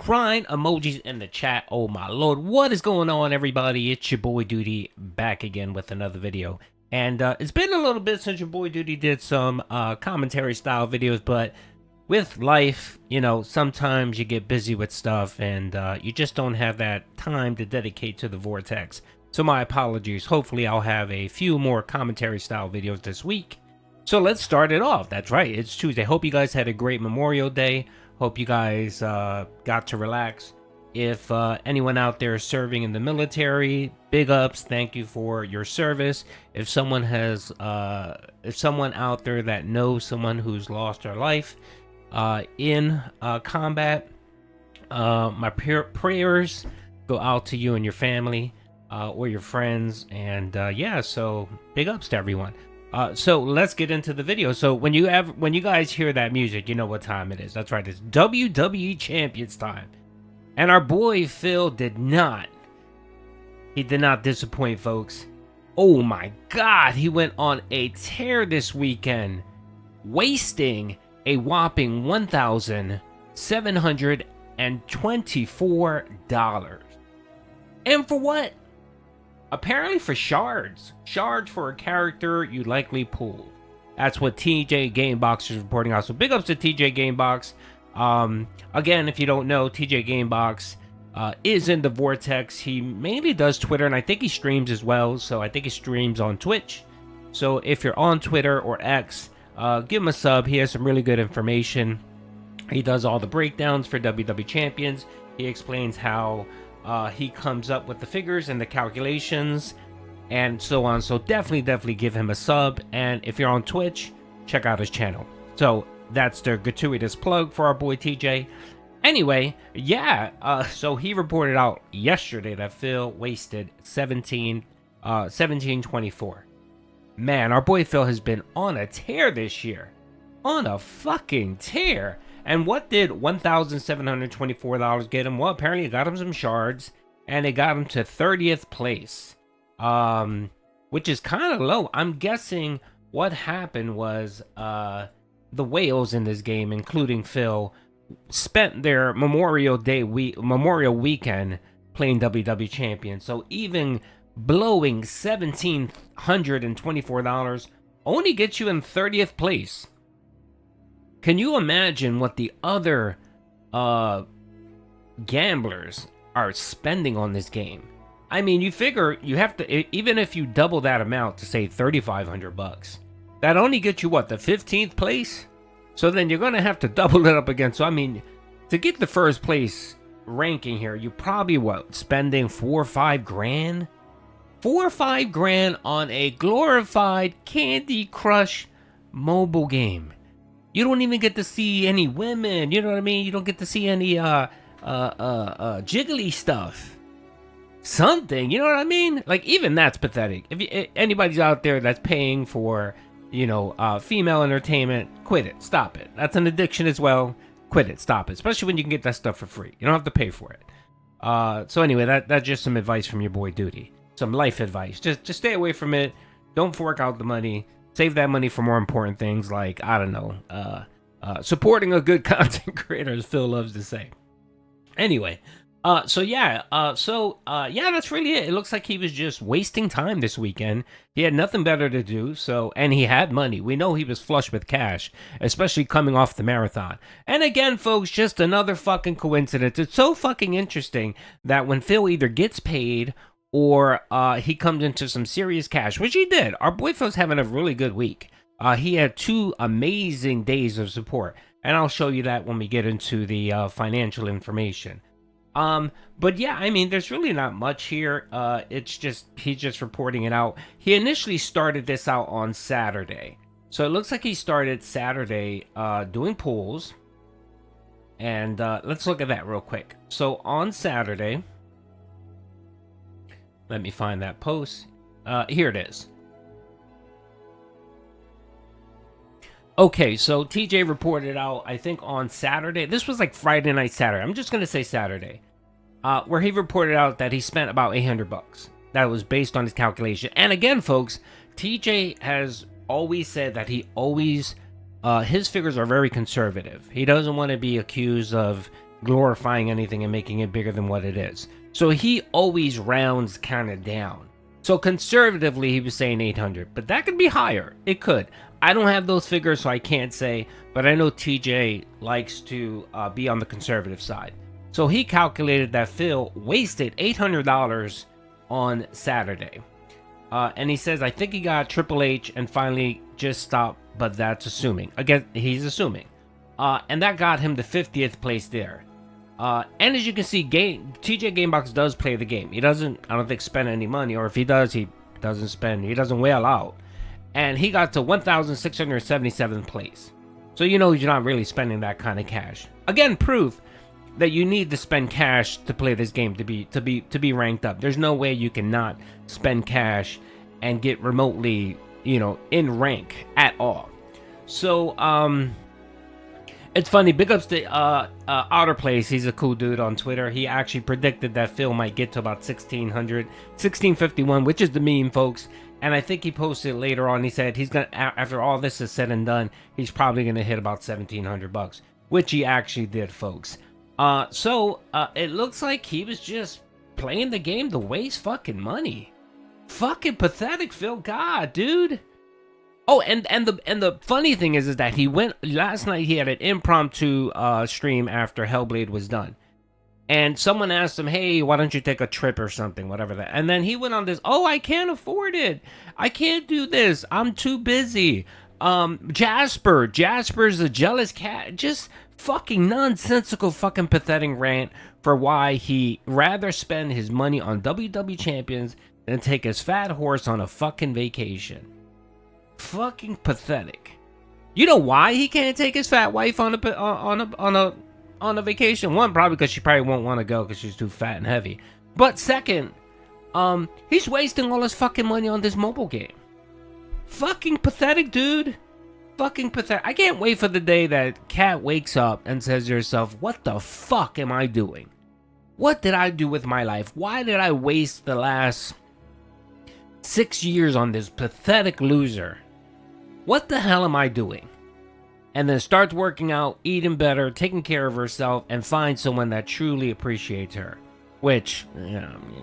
crying emojis in the chat. Oh my lord, what is going on, everybody? It's your boy Duty back again with another video. And it's been a little bit since your boy Duty did some commentary style videos, but with life, you know, sometimes you get busy with stuff and you just don't have that time to dedicate to the Vortex. So my apologies. Hopefully I'll have a few more commentary style videos this week. So let's start it off. That's right, it's Tuesday. Hope you guys had a great Memorial Day. Hope you guys got to relax. If anyone out there is serving in the military, big ups. Thank you for your service. If someone out there that knows someone who's lost their life in combat, my prayers go out to you and your family or your friends. And yeah, so big ups to everyone. So let's get into the video. So when you guys hear that music, you know what time it is. That's right, it's WWE Champions time. And our boy Phil did not disappoint, folks. Oh my god, he went on a tear this weekend, wasting a whopping $1,724. And for what? Apparently for shards. Shards for a character you likely pulled. That's what TJ Gamebox is reporting out. So big ups to TJ Gamebox. Again, if you don't know, TJ Gamebox is in the Vortex. He mainly does Twitter, and I think he streams as well. So I think he streams on Twitch. So if you're on Twitter or X, give him a sub. He has some really good information. He does all the breakdowns for WWE Champions. He explains how he comes up with the figures and the calculations and so on. So definitely give him a sub. And if you're on Twitch, check out his channel. So that's the gratuitous plug for our boy TJ. Anyway, yeah, so he reported out yesterday that Phil wasted 1724. Man, our boy Phil has been on a tear this year. On a fucking tear. And what did $1,724 get him? Well, apparently it got him some shards, and it got him to 30th place, which is kind of low. I'm guessing what happened was the whales in this game, including Phil, spent their Memorial weekend playing WWE Champion. So even blowing $1,724 only gets you in 30th place. Can you imagine what the other gamblers are spending on this game? I mean, you figure you have to, even if you double that amount to say $3,500, that only gets you what, the 15th place? So then you're gonna have to double it up again. So I mean, to get the first place ranking here, you probably spending $4 or $5 grand? $4 or $5 grand on a glorified Candy Crush mobile game. You don't even get to see any women, you know what I mean? You don't get to see any jiggly stuff. Something, you know what I mean? Like, even that's pathetic. If anybody's out there that's paying for, you know, female entertainment, quit it, stop it. That's an addiction as well. Quit it, stop it. Especially when you can get that stuff for free. You don't have to pay for it. So anyway, that's just some advice from your boy Duty. Some life advice. Just stay away from it. Don't fork out the money. Save that money for more important things like, I don't know, supporting a good content creator, as Phil loves to say. Anyway, so yeah, that's really it. It looks like he was just wasting time this weekend. He had nothing better to do, and he had money. We know he was flush with cash, especially coming off the marathon. And again, folks, just another fucking coincidence. It's so fucking interesting that when Phil either gets paid or he comes into some serious cash, which he did. Our boy Phil's having a really good week. He had 2 amazing days of support, and I'll show you that when we get into the financial information. But yeah, I mean, there's really not much here. It's just, he's just reporting it out. He initially started this out on Saturday. So it looks like he started Saturday doing pulls. And let's look at that real quick. So on Saturday, let me find that post. Here it is. Okay, so TJ reported out, I think on Saturday. This was like Friday night, Saturday. I'm just going to say Saturday. Where he reported out that he spent about $800. That was based on his calculation. And again, folks, TJ has always said that he always his figures are very conservative. He doesn't want to be accused of, glorifying anything and making it bigger than what it is. So he always rounds kind of down. So conservatively, he was saying 800, but that could be higher. It could. I don't have those figures, so I can't say, but I know TJ likes to be on the conservative side. So he calculated that Phil wasted $800 on Saturday. And he says, I think he got Triple H and finally just stopped, but that's assuming. Again, he's assuming. And that got him the 50th place there. And as you can see, TJ Gamebox does play the game. He doesn't, I don't think, spend any money, or if he does, he doesn't whale out. And he got to 1,677th place. So you know you're not really spending that kind of cash. Again, proof that you need to spend cash to play this game to be ranked up. There's no way you cannot spend cash and get remotely, in rank at all. So it's funny. Big ups to Outer Place. He's a cool dude on Twitter. He actually predicted that Phil might get to about 1651, which is the meme, folks. And I think he posted later on. He said he's gonna, after all this is said and done, he's probably gonna hit about $1,700, which he actually did, folks. So it looks like he was just playing the game to waste fucking money. Fucking pathetic, Phil. God, dude. Oh, and the funny thing is that he went last night. He had an impromptu stream after Hellblade was done, and someone asked him, "Hey, why don't you take a trip or something, whatever that?" And then he went on this, "Oh, I can't afford it. I can't do this. I'm too busy." Jasper's a jealous cat. Just fucking nonsensical, fucking pathetic rant for why he rather spend his money on WWE champions than take his fat horse on a fucking vacation. Fucking pathetic. You know why he can't take his fat wife on a vacation? One, probably because she probably won't want to go because she's too fat and heavy. But second, he's wasting all his fucking money on this mobile game. Fucking pathetic, dude. Fucking pathetic. I can't wait for the day that Kat wakes up and says to herself, what the fuck am I doing? What did I do with my life? Why did I waste the last 6 years on this pathetic loser? What the hell am I doing? And then starts working out, eating better, taking care of herself, and find someone that truly appreciates her. Which,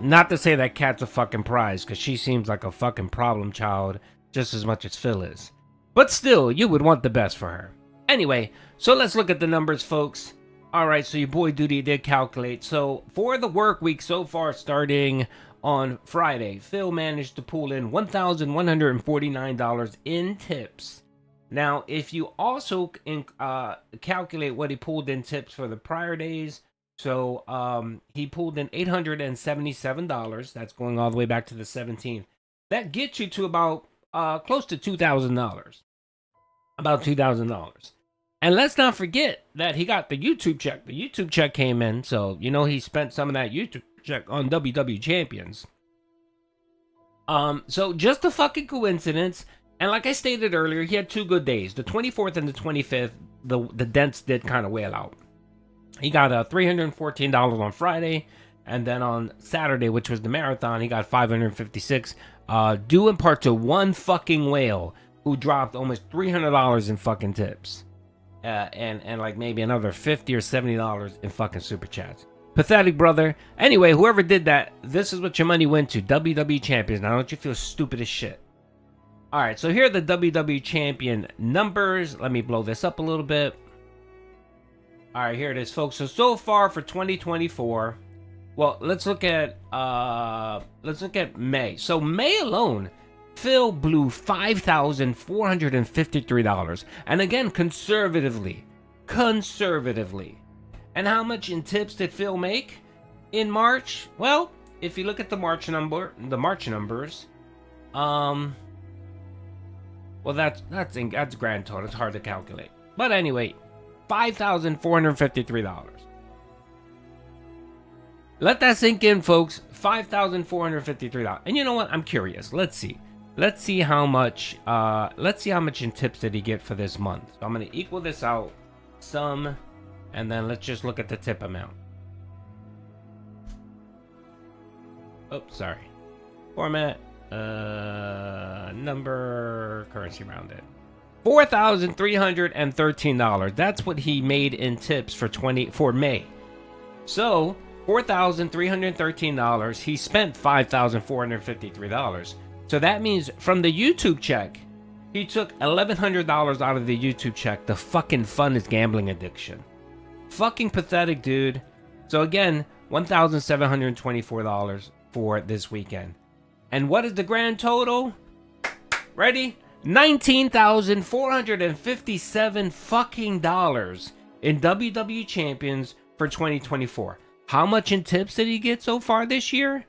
not to say that Kat's a fucking prize, because she seems like a fucking problem child just as much as Phil is. But still, you would want the best for her. Anyway, so let's look at the numbers, folks. Alright, so your boy Duty did calculate. So, for the work week so far, starting on Friday, Phil managed to pull in $1,149 in tips. Now, if you also calculate what he pulled in tips for the prior days, so he pulled in $877. That's going all the way back to the 17th. That gets you to about close to $2,000. About $2,000. And let's not forget that he got the YouTube check. The YouTube check came in, so he spent some of that YouTube check on WWE champions. So just a fucking coincidence. And like I stated earlier, he had 2 good days. The 24th and the 25th, the dents did kind of whale out. He got $314 on Friday, and then on Saturday, which was the marathon, he got $556, due in part to one fucking whale who dropped almost $300 in fucking tips, and like maybe another $50 or $70 in fucking super chats. Pathetic, brother. Anyway, whoever did that, this is what your money went to. WWE champions. Now, don't you feel stupid as shit? All right, so here are the WWE champion numbers. Let me blow this up a little bit. All right, here it is, folks. So far for 2024, well, let's look at May. So May alone, Phil blew $5,453, and again, conservatively. And how much in tips did Phil make in March? Well, if you look at the March numbers, well, that's grand total. It's hard to calculate, but anyway, $5,453. Let that sink in, folks. $5,453. And you know what? I'm curious. Let's see how much in tips did he get for this month. So I'm gonna equal this out some, and then let's just look at the tip amount. Oops, sorry. Format, number, currency rounded. $4,313. That's what he made in tips for May. So $4,313. He spent $5,453. So that means from the YouTube check, he took $1,100 out of the YouTube check. The fucking fun is gambling addiction. Fucking pathetic, dude. So again, $1,724 for this weekend. And what is the grand total? Ready? $19,457 fucking dollars in WWE Champions for 2024. How much in tips did he get so far this year?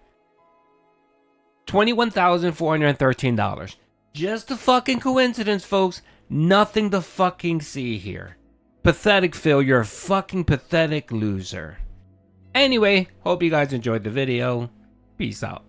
$21,413. Just a fucking coincidence, folks. Nothing to fucking see here. Pathetic Phil, you're a fucking pathetic loser. Anyway, hope you guys enjoyed the video. Peace out.